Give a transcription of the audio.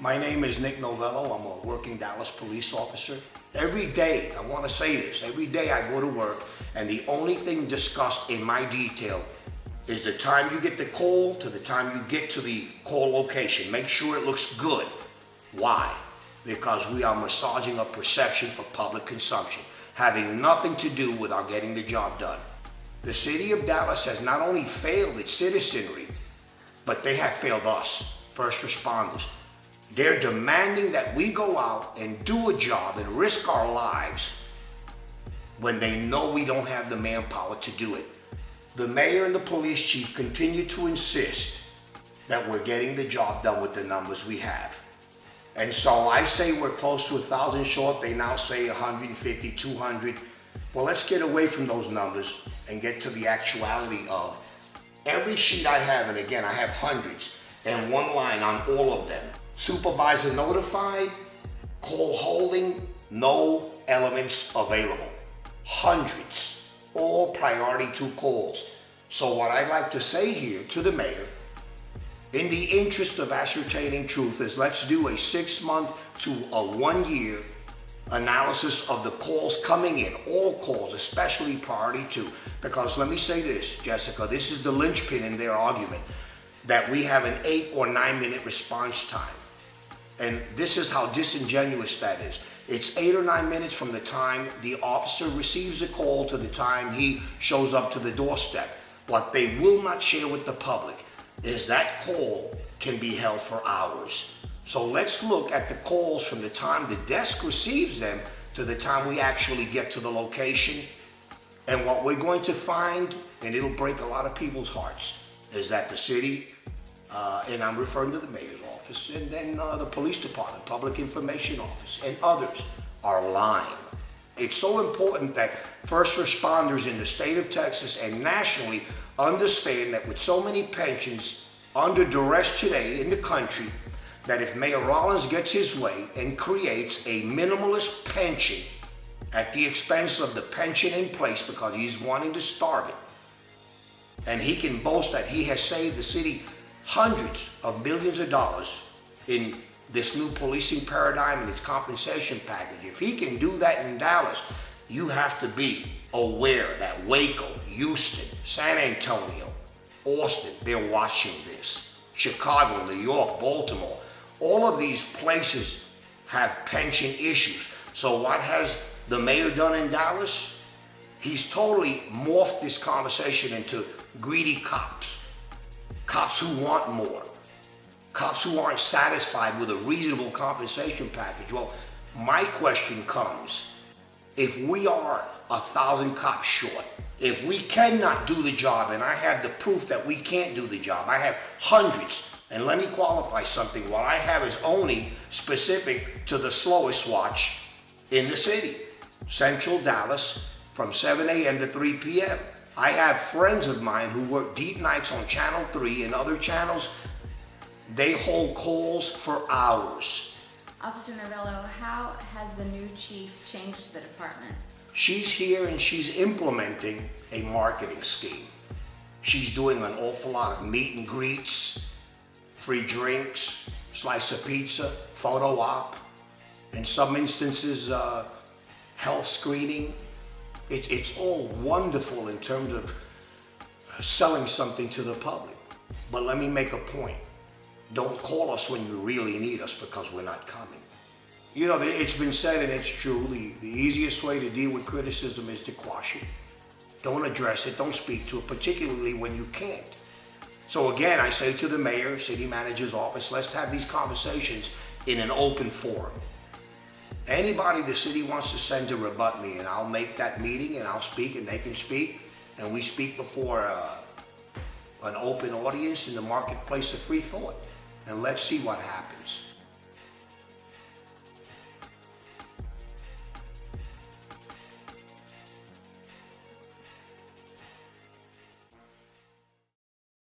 My name is Nick Novello. I'm a working Dallas police officer. Every day, I want to say this, every day I go to work and the only thing discussed in my detail is the time you get the call to the time you get to the call location. Make sure it looks good. Why? Because we are massaging a perception for public consumption, having nothing to do with our getting the job done. The city of Dallas has not only failed its citizenry, but they have failed us, first responders. They're demanding that we go out and do a job and risk our lives when they know we don't have the manpower to do it. The mayor and the police chief continue to insist that we're getting the job done with the numbers we have. And so I say we're close to 1,000 short. They now say 150, 200. Well, let's get away from those numbers and get to the actuality of every sheet I have, and again, I have hundreds, and one line on all of them. Supervisor notified, call holding, no elements available. Hundreds, all priority 2 calls. So what I'd like to say here to the mayor, in the interest of ascertaining truth, is let's do a 6-month to a 1-year analysis of the calls coming in, all calls, especially priority 2. Because let me say this, Jessica, this is the linchpin in their argument, that we have an 8 or 9 minute response time. And this is how disingenuous that is. It's 8 or 9 minutes from the time the officer receives a call to the time he shows up to the doorstep. What they will not share with the public is that call can be held for hours. So let's look at the calls from the time the desk receives them to the time we actually get to the location. And what we're going to find, and it'll break a lot of people's hearts, is that the city, and I'm referring to the mayor's office, and then the police department, public information office, and others are lying. It's so important that first responders in the state of Texas and nationally understand that with so many pensions under duress today in the country, that if Mayor Rawlings gets his way and creates a minimalist pension at the expense of the pension in place because he's wanting to starve it, and he can boast that he has saved the city hundreds of millions of dollars in this new policing paradigm and its compensation package. If he can do that in Dallas, you have to be aware that Waco, Houston, San Antonio, Austin, they're watching this. Chicago, New York, Baltimore, all of these places have pension issues. So what has the mayor done in Dallas? He's totally morphed this conversation into greedy cops. Cops who want more. Cops who aren't satisfied with a reasonable compensation package. Well, my question comes, if we are 1,000 cops short, if we cannot do the job, and I have the proof that we can't do the job, I have hundreds, and let me qualify something, what I have is only specific to the slowest watch in the city, Central Dallas, from 7 a.m. to 3 p.m. I have friends of mine who work deep nights on Channel 3 and other channels. They hold calls for hours. Officer Novello, how has the new chief changed the department? She's here and she's implementing a marketing scheme. She's doing an awful lot of meet and greets, free drinks, slice of pizza, photo op, in some instances, health screening. It's all wonderful in terms of selling something to the public. But let me make a point. Don't call us when you really need us because we're not coming. You know, it's been said, and it's true, the easiest way to deal with criticism is to quash it. Don't address it, don't speak to it, particularly when you can't. So again, I say to the mayor, city manager's office, let's have these conversations in an open forum. Anybody the city wants to send to rebut me, and I'll make that meeting and I'll speak and they can speak, and we speak before an open audience in the marketplace of free thought. And let's see what happens.